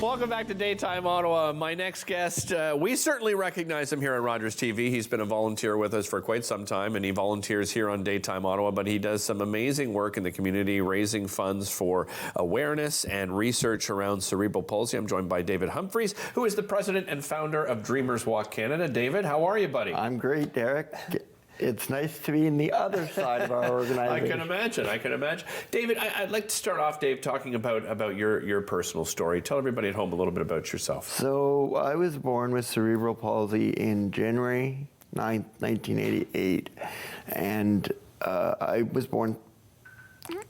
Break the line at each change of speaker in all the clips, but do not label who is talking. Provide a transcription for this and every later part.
Welcome back to Daytime Ottawa. My next guest, we certainly recognize him here on Rogers TV. He's been a volunteer with us for quite some time, and he volunteers here on Daytime Ottawa, but he does some amazing work in the community, raising funds for awareness and research around cerebral palsy. I'm joined by David Humphreys, who is the president and founder of Dreamers Walk Canada. David, how are you, buddy?
I'm great, Derek. It's nice to be in the other side of our organization.
I can imagine. David, I'd like to start off, Dave, talking about your personal story. Tell everybody at home a little bit about yourself.
So I was born with cerebral palsy in January 9th, 1988. And I was born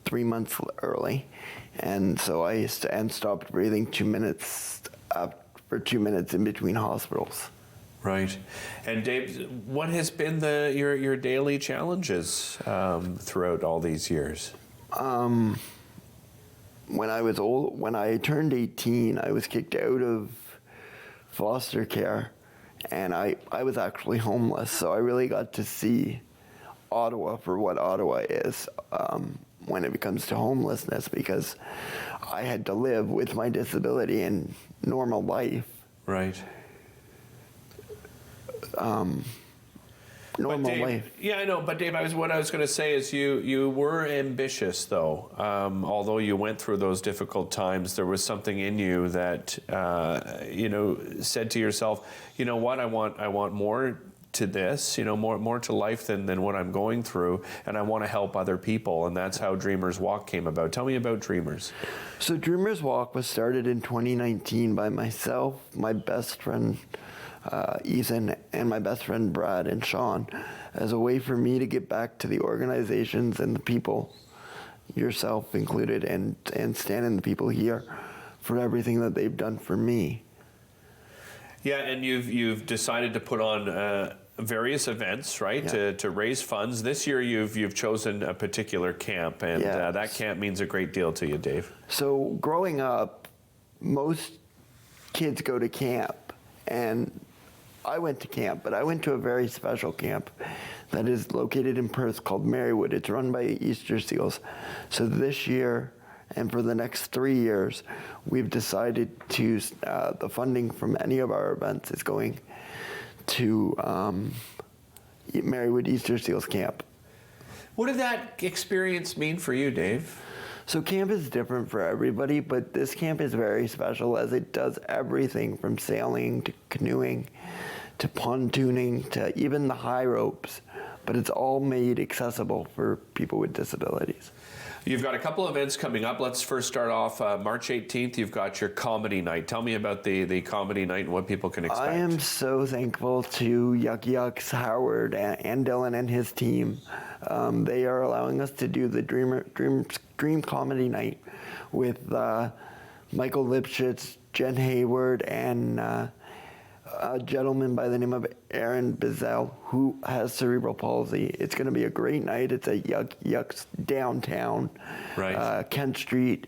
3 months early. And so I stopped breathing for 2 minutes in between hospitals.
Right. And Dave, what has been your daily challenges throughout all these years?
When I turned 18, I was kicked out of foster care, and I was actually homeless. So I really got to see Ottawa for what Ottawa is when it comes to homelessness, because I had to live with my disability and normal life.
Right.
Normal
Dave,
life.
Yeah, I know. But Dave, what I was going to say is you were ambitious, though. Although you went through those difficult times, there was something in you that said to yourself, you know what, I want more to this, more to life than what I'm going through, and I want to help other people, and that's how Dreamers Walk came about. Tell me about Dreamers.
So Dreamers Walk was started in 2019 by myself, my best friend Ethan, and my best friend Brad and Sean, as a way for me to get back to the organizations and the people, yourself included, and Stan and the people here, for everything that they've done for me.
Yeah, and you've decided to put on various events, right,
yeah.
to raise funds. This year you've chosen a particular camp, and
yeah.
That camp means a great deal to you, Dave.
So growing up, most kids go to camp, and I went to camp, but I went to a very special camp that is located in Perth called Marywood. It's run by Easter Seals. So this year, and for the next 3 years, we've decided to, the funding from any of our events is going to Marywood Easter Seals Camp.
What did that experience mean for you, Dave?
So camp is different for everybody, but this camp is very special as it does everything from sailing to canoeing to pontooning to even the high ropes, but it's all made accessible for people with disabilities.
You've got a couple of events coming up. Let's first start off March 18th. You've got your comedy night. Tell me about the comedy night and what people can expect.
I am so thankful to Yuck Yucks, Howard, and Dylan and his team. They are allowing us to do the Dream Comedy Night with Michael Lipschitz, Jen Hayward, and a gentleman by the name of Aaron Bizel, who has cerebral palsy. It's going to be a great night. It's at Yuck's downtown,
right.
Kent Street,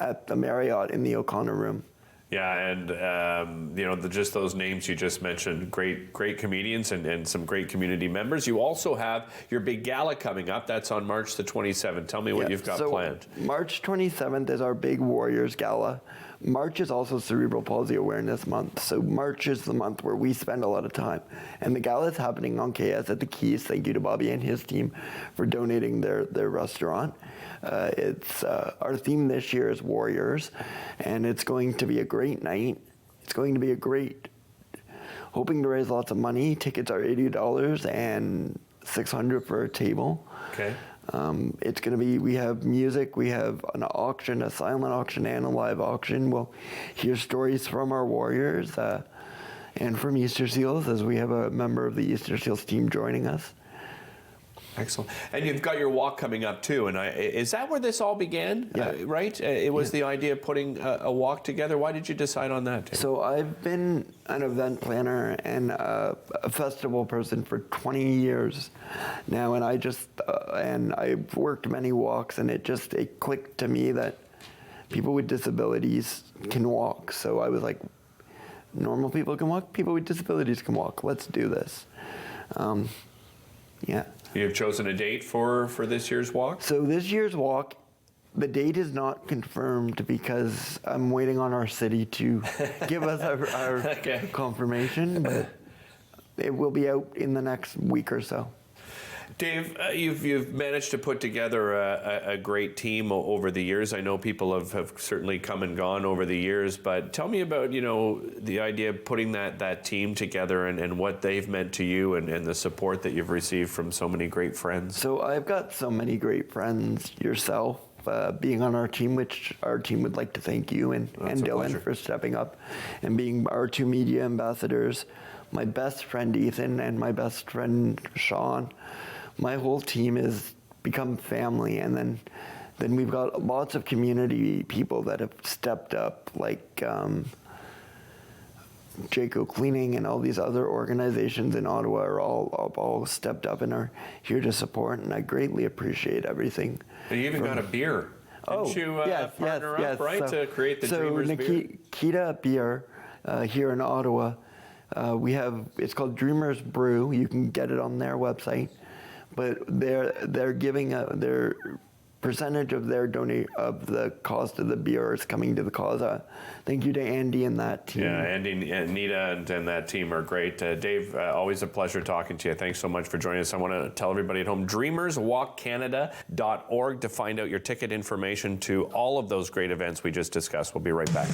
at the Marriott in the O'Connor Room.
Yeah, and just those names you just mentioned, great comedians and some great community members. You also have your big gala coming up. That's on March the 27th. Tell me what you've got planned.
March 27th is our big Warriors Gala. March is also Cerebral Palsy Awareness Month, so March is the month where we spend a lot of time. And the gala is happening on KS at the Keys. Thank you to Bobby and his team for donating their restaurant. Our theme this year is Warriors, and it's going to be a great night. It's going to be hoping to raise lots of money. Tickets are $80 and $600 for a table.
Okay.
It's going to be, we have music, we have an auction, a silent auction and a live auction. We'll hear stories from our Warriors and from Easter Seals, as we have a member of the Easter Seals team joining us.
Excellent. And you've got your walk coming up too. And is that where this all began?
Yeah.
Right? It was the idea of putting a walk together. Why did you decide on that, Dave?
So I've been an event planner and a festival person for 20 years now, and I've worked many walks, and it clicked to me that people with disabilities can walk. So I was like, normal people can walk, people with disabilities can walk. Let's do this. Yeah.
You've chosen a date for this year's walk?
So this year's walk The date is not confirmed because I'm waiting on our city to give us our
Okay.
confirmation, but it will be out in the next week or so.
Dave, you've managed to put together a great team over the years. I know people have certainly come and gone over the years, but tell me about, the idea of putting that team together and what they've meant to you and the support that you've received from so many great friends.
So I've got so many great friends, yourself, being on our team, which our team would like to thank you and
That's a
Dylan
pleasure.
for stepping up and being our two media ambassadors. My best friend Ethan and my best friend Sean. My whole team has become family, and then we've got lots of community people that have stepped up, like Jayco Cleaning and all these other organizations in Ottawa are all stepped up and are here to support, and I greatly appreciate everything.
And you even got a beer. Didn't you partner up, right, to create the Dreamers beer?
Nikita Beer here in Ottawa, it's called Dreamers Brew. You can get it on their website, but they're giving their percentage of their of the cost of the beer is coming to the cause. Thank you to Andy and that team.
Yeah, Andy, Anita, and that team are great. Dave, always a pleasure talking to you. Thanks so much for joining us. I want to tell everybody at home, dreamerswalkcanada.org to find out your ticket information to all of those great events we just discussed. We'll be right back.